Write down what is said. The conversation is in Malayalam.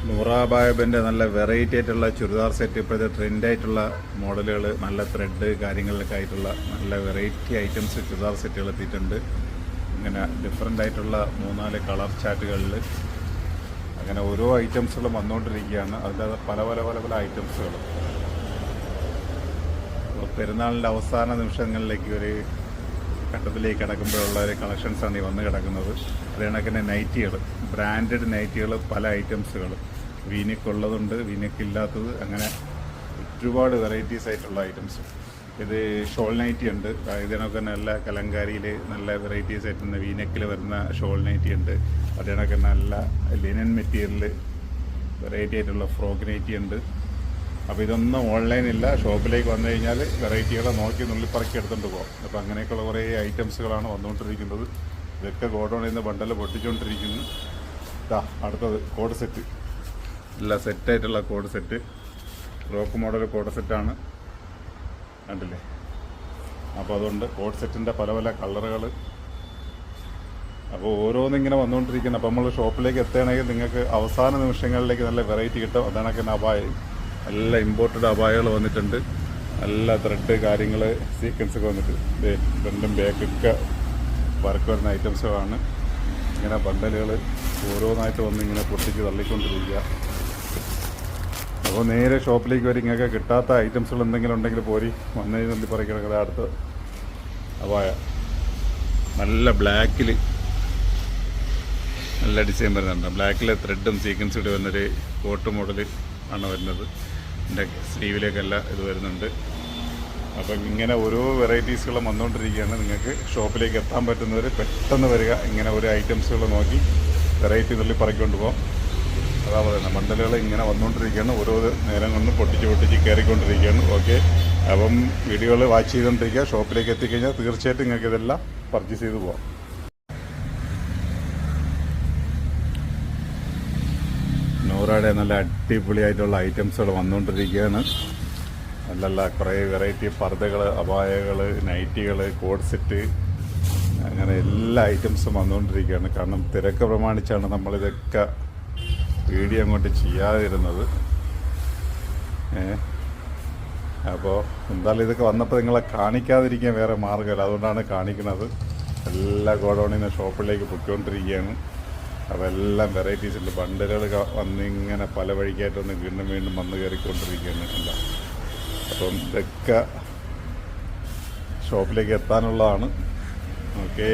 നൂറ ബായബിൻ്റെ നല്ല വെറൈറ്റി ആയിട്ടുള്ള ചുരിദാർ സെറ്റ്, ഇപ്പോഴത്തെ ട്രെൻഡായിട്ടുള്ള മോഡലുകൾ, നല്ല ത്രെഡ് കാര്യങ്ങളിലൊക്കെ ആയിട്ടുള്ള നല്ല വെറൈറ്റി ഐറ്റംസ് ചുരിദാർ സെറ്റുകൾ എത്തിയിട്ടുണ്ട്. ഇങ്ങനെ ഡിഫറെൻ്റ് ആയിട്ടുള്ള 3-4 കളർ ചാറ്റുകളിൽ അങ്ങനെ ഓരോ ഐറ്റംസുകളും വന്നുകൊണ്ടിരിക്കുകയാണ്. അതിൻ്റെ പല പല പല പല ഐറ്റംസുകൾ പെരുന്നാളിൻ്റെ അവസാന നിമിഷങ്ങളിലേക്ക് ഒരു ഘട്ടത്തിലേക്ക് കിടക്കുമ്പോഴുള്ള ഒരു കളക്ഷൻസാണ് ഈ വന്ന് കിടക്കുന്നത്. അത് കണക്കിന് നൈറ്റികൾ, ബ്രാൻഡഡ് നൈറ്റികൾ, പല ഐറ്റംസുകൾ, വീനക്കുള്ളതുണ്ട്, വീനക്കില്ലാത്തത്, അങ്ങനെ ഒരുപാട് വെറൈറ്റീസ് ആയിട്ടുള്ള ഐറ്റംസ്. ഇത് ഷോൾ നൈറ്റി ഉണ്ട്. ഇതിനൊക്കെ നല്ല കലങ്കാരിയിൽ നല്ല വെറൈറ്റീസ് ആയിട്ടുള്ള വീനക്കിൽ വരുന്ന ഷോൾ നൈറ്റി ഉണ്ട്. അതിനൊക്കെ നല്ല ലിനൻ മെറ്റീരിയൽ വെറൈറ്റി ആയിട്ടുള്ള ഫ്രോക്ക് നൈറ്റി ഉണ്ട്. അപ്പോൾ ഇതൊന്നും ഓൺലൈനില്ല, ഷോപ്പിലേക്ക് വന്നു കഴിഞ്ഞാൽ വെറൈറ്റികളെ നോക്കി നുള്ളിപ്പറക്കി എടുത്തുകൊണ്ട് പോകാം. അപ്പോൾ അങ്ങനെയൊക്കെയുള്ള കുറേ ഐറ്റംസുകളാണ് വന്നുകൊണ്ടിരിക്കുന്നത്. ഇതൊക്കെ ഗോഡൗണിൽ നിന്ന് ബണ്ടൽ പൊട്ടിച്ചുകൊണ്ടിരിക്കുന്നു. അടുത്തത് കോഡ് സെറ്റ്, എല്ലാ സെറ്റായിട്ടുള്ള code set, rock model code സെറ്റാണ്, കണ്ടില്ലേ? അപ്പോൾ അതുകൊണ്ട് കോഡ് സെറ്റിൻ്റെ പല പല കളറുകൾ. അപ്പോൾ ഓരോന്നിങ്ങനെ വന്നുകൊണ്ടിരിക്കുന്നത്. അപ്പോൾ നമ്മൾ ഷോപ്പിലേക്ക് എത്തുകയാണെങ്കിൽ നിങ്ങൾക്ക് അവസാന നിമിഷങ്ങളിലേക്ക് നല്ല വെറൈറ്റി കിട്ടും. അതാണൊക്കെ അപായ നല്ല ഇമ്പോർട്ടഡ് അപായകൾ വന്നിട്ടുണ്ട്. നല്ല ത്രെഡ് കാര്യങ്ങൾ, സീക്വൻസൊക്കെ വന്നിട്ട് ഫ്രണ്ടും ബാക്കൊക്കെ വർക്ക് വരുന്ന ഐറ്റംസുകളാണ്. ഇങ്ങനെ ബണ്ടലുകൾ ഓരോന്നായിട്ട് വന്ന് ഇങ്ങനെ പൊട്ടിച്ച് തള്ളിക്കൊണ്ടിരിക്കുക. അപ്പോൾ നേരെ ഷോപ്പിലേക്ക് വരും. ഇങ്ങനെ കിട്ടാത്ത ഐറ്റംസുകൾ എന്തെങ്കിലും ഉണ്ടെങ്കിൽ പോരി വന്നു കഴിഞ്ഞാൽ പറയിക്കുന്നത്. അടുത്ത് അപായ നല്ല ബ്ലാക്കിൽ നല്ല ഡിസൈൻ വരുന്നുണ്ട്. ബ്ലാക്കിൽ ത്രെഡും സീക്വൻസും കൂടി വരുന്നൊരു കോട്ട് മോഡൽ ആണ് വരുന്നത്. എൻ്റെ സ്ലീവിലേക്കെല്ലാം ഇത് വരുന്നുണ്ട്. അപ്പം ഇങ്ങനെ ഓരോ വെറൈറ്റീസുകളും വന്നുകൊണ്ടിരിക്കുകയാണ്. നിങ്ങൾക്ക് ഷോപ്പിലേക്ക് എത്താൻ പറ്റുന്നവർ പെട്ടെന്ന് വരിക. ഇങ്ങനെ ഓരോ ഐറ്റംസുകൾ നോക്കി വെറൈറ്റി തള്ളി പറക്കൊണ്ട് പോകാം. അതാ പറയുന്നത്, ബണ്ടലുകൾ ഇങ്ങനെ വന്നുകൊണ്ടിരിക്കുകയാണ്. ഓരോ നേരം കൊണ്ട് പൊട്ടിച്ച് കയറിക്കൊണ്ടിരിക്കുകയാണ്. ഓക്കെ, അപ്പം വീഡിയോകൾ വാച്ച് ചെയ്തുകൊണ്ടിരിക്കുക. ഷോപ്പിലേക്ക് എത്തിക്കഴിഞ്ഞാൽ തീർച്ചയായിട്ടും നിങ്ങൾക്ക് ഇതെല്ലാം പർച്ചേസ് ചെയ്ത് പോകാം. നൂറയുടെ നല്ല അടിപൊളിയായിട്ടുള്ള ഐറ്റംസുകൾ വന്നുകൊണ്ടിരിക്കുകയാണ്. നല്ല കുറേ വെറൈറ്റി പർദ്ദകൾ, അപായകൾ, നൈറ്റികൾ, കോഡ് സെറ്റ്, അങ്ങനെ എല്ലാ ഐറ്റംസും വന്നുകൊണ്ടിരിക്കുകയാണ്. കാരണം തിരക്ക് പ്രമാണിച്ചാണ് നമ്മളിതൊക്കെ വീഡിയോ അങ്ങോട്ട് ചെയ്യാതിരുന്നത്. അപ്പോൾ എന്തായാലും ഇതൊക്കെ വന്നപ്പോൾ നിങ്ങളെ കാണിക്കാതിരിക്കാൻ വേറെ മാർഗ്ഗമില്ല, അതുകൊണ്ടാണ് കാണിക്കുന്നത്. എല്ലാ ഗോഡൗണിൽ നിന്ന് ഷോപ്പിലേക്ക് പൊയ്ക്കൊണ്ടിരിക്കുകയാണ്. അപ്പോൾ എല്ലാം വെറൈറ്റീസുണ്ട്. ബണ്ടലുകൾ വന്നിങ്ങനെ പല വഴിക്കായിട്ട് വന്ന് വീണ്ടും വീണ്ടും വന്ന് കയറിക്കൊണ്ടിരിക്കുകയാണ്. അല്ല, അപ്പം ഇതൊക്കെ ഷോപ്പിലേക്ക് എത്താനുള്ളതാണ്. ഓക്കേ.